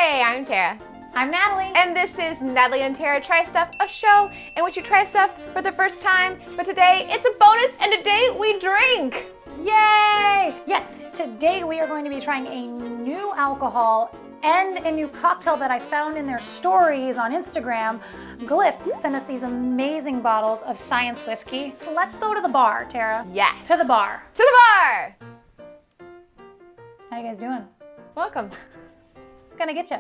Hey, I'm Tara. I'm Natalie. And this is Natalie and Tara Try Stuff, a show in which you try stuff for the first time. But today, it's a bonus, and today we drink. Yay! Yes, today we are going to be trying a new alcohol and a new cocktail that I found in their stories on Instagram. Glyph sent us these amazing bottles of science whiskey. Let's go to the bar, Tara. Yes. To the bar. To the bar! How you guys doing? Welcome. Gonna get you.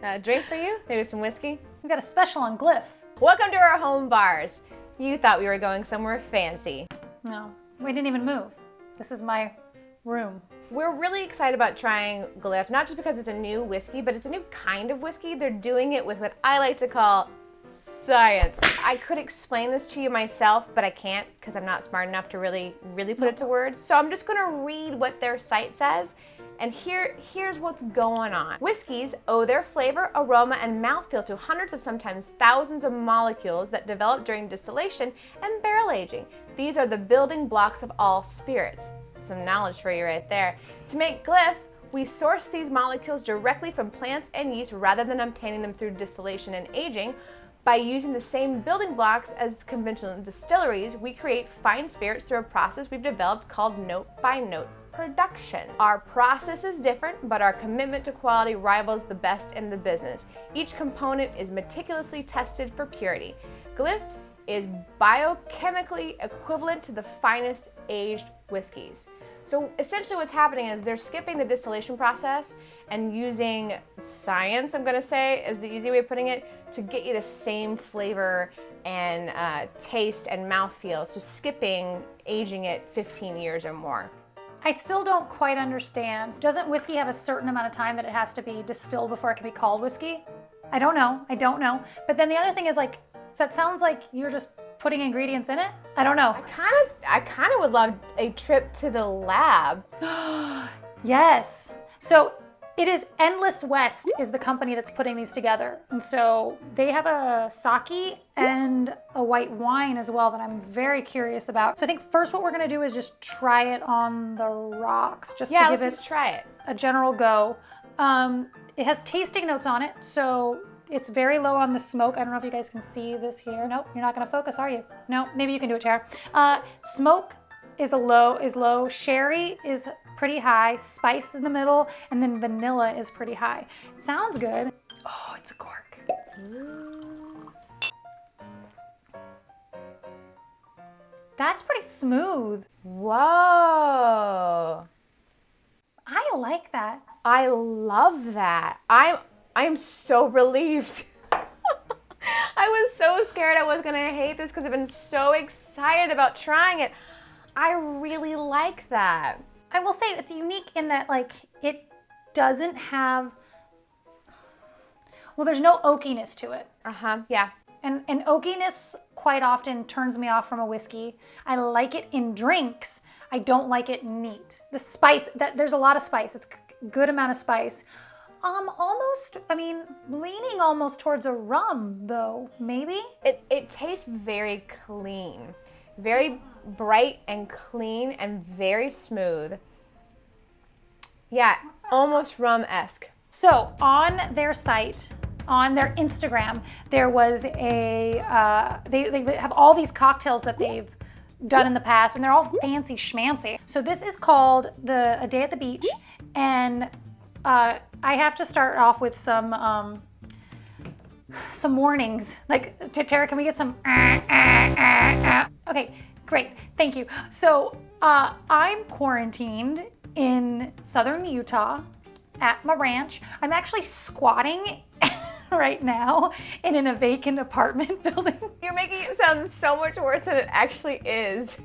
A drink for you? Maybe some whiskey? We've got a special on Glyph. Welcome to our home bars. You thought we were going somewhere fancy. No, we didn't even move. This is my room. We're really excited about trying Glyph, not just because it's a new whiskey, but it's a new kind of whiskey. They're doing it with what I like to call science. I could explain this to you myself, but I can't because I'm not smart enough to really put it to words. So I'm just gonna read what their site says, and here's what's going on. Whiskeys owe their flavor, aroma, and mouthfeel to hundreds of sometimes thousands of molecules that develop during distillation and barrel aging. These are the building blocks of all spirits. Some knowledge for you right there. To make Glyph, we source these molecules directly from plants and yeast rather than obtaining them through distillation and aging. By using the same building blocks as conventional distilleries, we create fine spirits through a process we've developed called note-by-note production. Our process is different, but our commitment to quality rivals the best in the business. Each component is meticulously tested for purity. Glyph is biochemically equivalent to the finest aged whiskeys. So essentially what's happening is they're skipping the distillation process and using science, I'm gonna say, is the easy way of putting it, to get you the same flavor and taste and mouthfeel. So skipping aging it 15 years or more. I still don't quite understand. Doesn't whiskey have a certain amount of time that it has to be distilled before it can be called whiskey? I don't know. But then the other thing is like, so it sounds like you're just putting ingredients in it? I don't know. I kind of would love a trip to the lab. Yes. So it is Endless West is the company that's putting these together. And so they have a sake and a white wine as well that I'm very curious about. So I think first what we're gonna do is just try it on the rocks. Just to give let's just try it. A general go. It has tasting notes on it, so it's very low on the smoke. I don't know if you guys can see this here. Nope, you're not gonna focus, are you? No, maybe you can do it, Tara. Smoke is low. Sherry is pretty high. Spice in the middle, and then vanilla is pretty high. It sounds good. Oh, it's a cork. That's pretty smooth. Whoa. I like that. I love that. I am so relieved. I was so scared I was gonna hate this because I've been so excited about trying it. I really like that. I will say it's unique in that like it doesn't have, well, there's no oakiness to it. Yeah. And oakiness quite often turns me off from a whiskey. I like it in drinks. I don't like it neat. The spice, there's a lot of spice. It's a good amount of spice. Leaning almost towards a rum though, maybe? It tastes very clean. Very bright and clean and very smooth. Yeah, almost rum-esque. So on their site, on their Instagram, there was they have all these cocktails that they've done in the past, and they're all fancy schmancy. So this is called A Day at the Beach, and I have to start off with some warnings. Like, Tara, can we get some? Okay, great, thank you. So I'm quarantined in southern Utah at my ranch. I'm actually squatting right now in a vacant apartment building. You're making it sound so much worse than it actually is.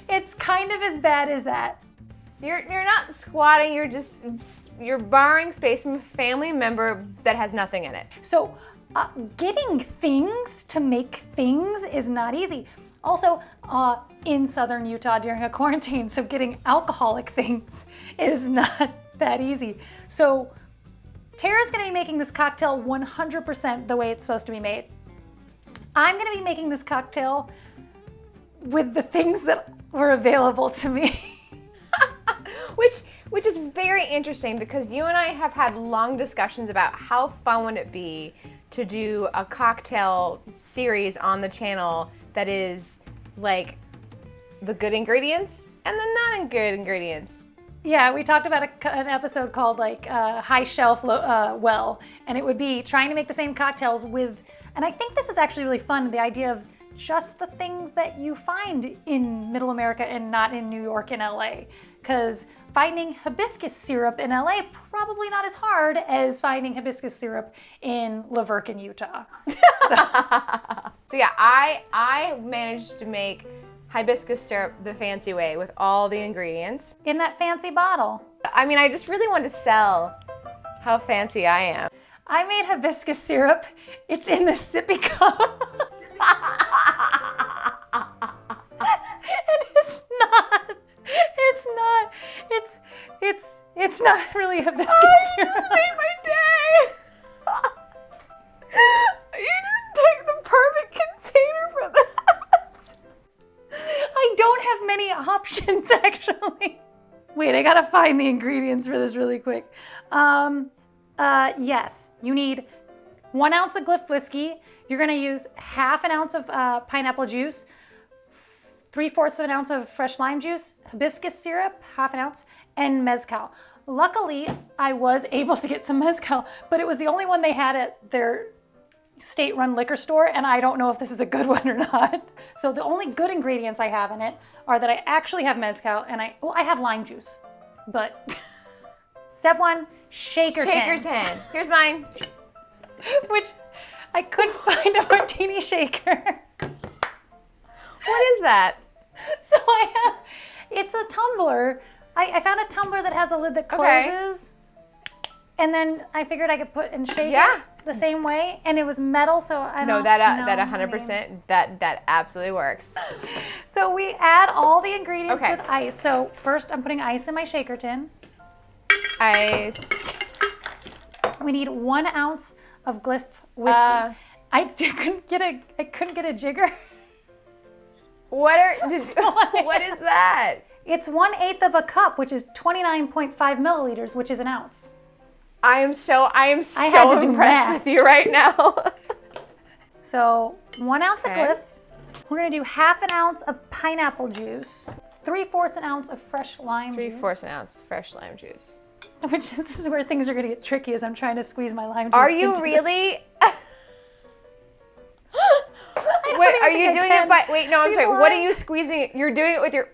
It's kind of as bad as that. You're not squatting, you're borrowing space from a family member that has nothing in it. So getting things to make things is not easy. Also, in southern Utah during a quarantine, so getting alcoholic things is not that easy. So Tara's gonna be making this cocktail 100% the way it's supposed to be made. I'm gonna be making this cocktail with the things that were available to me. Which is very interesting because you and I have had long discussions about how fun would it be to do a cocktail series on the channel that is like the good ingredients and the not good ingredients. Yeah, we talked about an episode called like High Shelf Well, and it would be trying to make the same cocktails with, and I think this is actually really fun, the idea of just the things that you find in Middle America and not in New York and LA. Because finding hibiscus syrup in LA, probably not as hard as finding hibiscus syrup in Laverkin, Utah. So yeah, I managed to make hibiscus syrup the fancy way with all the ingredients. In that fancy bottle. I mean, I just really wanted to sell how fancy I am. I made hibiscus syrup. It's in the sippy cup. And it's not really hibiscus You syrup. just made my day. You just picked the perfect container for that. I don't have many options, actually. Wait, I gotta find the ingredients for this really quick. Yes, you need 1 ounce of Glyph Whiskey. You're gonna use half an ounce of pineapple juice, 3/4 of an ounce of fresh lime juice, hibiscus syrup, half an ounce, and mezcal. Luckily, I was able to get some mezcal, but it was the only one they had at their state-run liquor store, and I don't know if this is a good one or not. So the only good ingredients I have in it are that I actually have mezcal and I have lime juice. But step 1, shaker tin. Shaker tin. Here's mine. Which I couldn't find a martini shaker. What is that? So it's a tumbler. I found a tumbler that has a lid that closes. And then I figured I could put and shake it the same way, and it was metal, so I don't know. That 100%, that absolutely works. So we add all the ingredients Okay. with ice. So first I'm putting ice in my shaker tin. Ice. We need 1 ounce of Glyph Whiskey. I couldn't get a jigger. What is that? It's 1/8 of a cup, which is 29.5 milliliters, which is an ounce. I am so had to do impressed math. with you right now. So 1 ounce of Okay. Glyph. We're gonna do half an ounce of pineapple juice, 3/4 an ounce of fresh lime juice. 3/4 an ounce fresh lime juice. Which this is where things are gonna get tricky as I'm trying to squeeze my lime juice. Are you into really? even Wait, are think you I doing can. it by? Wait, no, I'm These sorry. What are limes. you squeezing? You're doing it with your.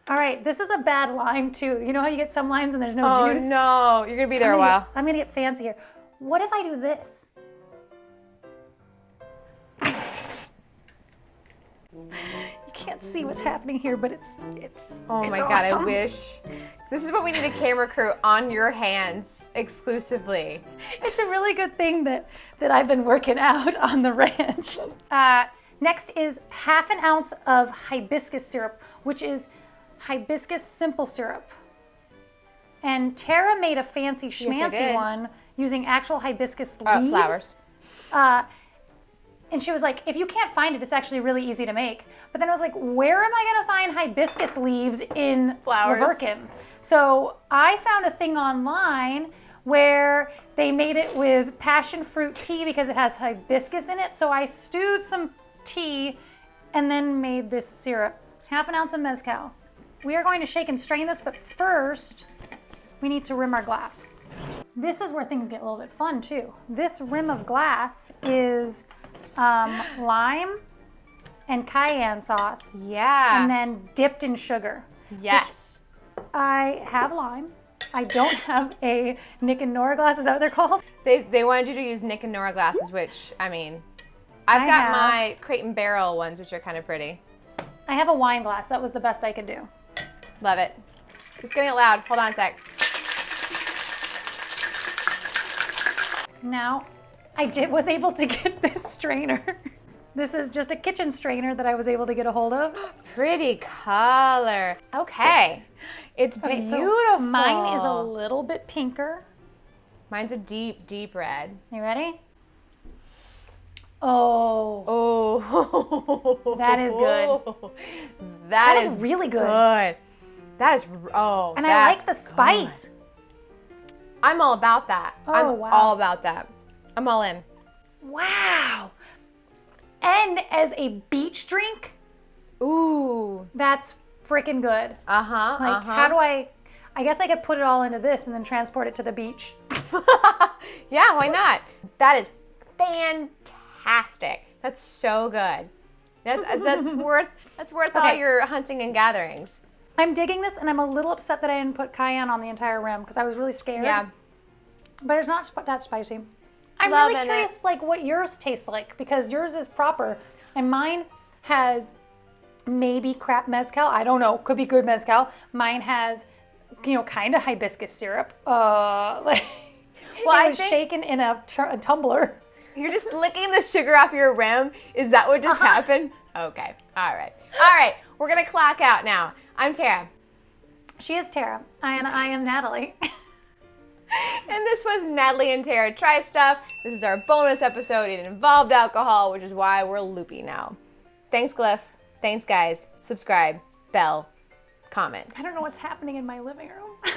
All right, this is a bad lime too. You know how you get some limes and there's no Oh juice? no, you're gonna be there a while. I'm gonna get fancy here. What if I do this? You can't see what's happening here, but it's Oh it's my god, I awesome. wish. This is what we need a camera crew on your hands exclusively. It's a really good thing that I've been working out on the ranch. Next is half an ounce of hibiscus syrup, which is hibiscus simple syrup. And Tara made a fancy schmancy did. one using actual hibiscus leaves. Flowers. And she was like, if you can't find it, it's actually really easy to make. But then I was like, where am I gonna find hibiscus leaves in Flowers. Laverkin? So I found a thing online where they made it with passion fruit tea because it has hibiscus in it. So I stewed some tea and then made this syrup. Half an ounce of mezcal. We are going to shake and strain this, but first we need to rim our glass. This is where things get a little bit fun too. This rim of glass is lime and cayenne sauce, Yeah. and then dipped in sugar. Yes. I have lime. I don't have a Nick and Nora glass. Is that what they're called? They wanted you to use Nick and Nora glasses, which, I mean, I've I got have. my Crate and Barrel ones, which are kind of pretty. I have a wine glass. That was the best I could do. Love it. It's getting loud. Hold on a sec. Now, was able to get this strainer. This is just a kitchen strainer that I was able to get a hold of. Pretty color. Okay. It's Okay, beautiful. so mine is a little bit pinker. Mine's a deep, deep red. You ready? Oh, Oh. That is good. That is is really good. good. That is, And I like the spice. Good. I'm all about that. I'm wow. all about that. I'm all in. Wow. And as a beach drink, ooh, that's freaking good. Like, how do I guess I could put it all into this and then transport it to the beach. Yeah, why not? That is fantastic. That's so good. That's worth all your hunting and gatherings. I'm digging this, and I'm a little upset that I didn't put cayenne on the entire rim because I was really scared. Yeah. But it's not that spicy. I'm Loving really curious, like, what yours tastes like, because yours is proper, and mine has maybe crap mezcal. I don't know. Could be good mezcal. Mine has, kind of hibiscus syrup. Well, it was shaken in a tumbler. You're just licking the sugar off your rim? Is that what just happened? Okay. All right. We're going to clock out now. I'm Tara. She is Tara. And I am Natalie. And this was Natalie and Tara Try Stuff. This is our bonus episode. It involved alcohol, which is why we're loopy now. Thanks, Glyph. Thanks, guys. Subscribe, bell, comment. I don't know what's happening in my living room.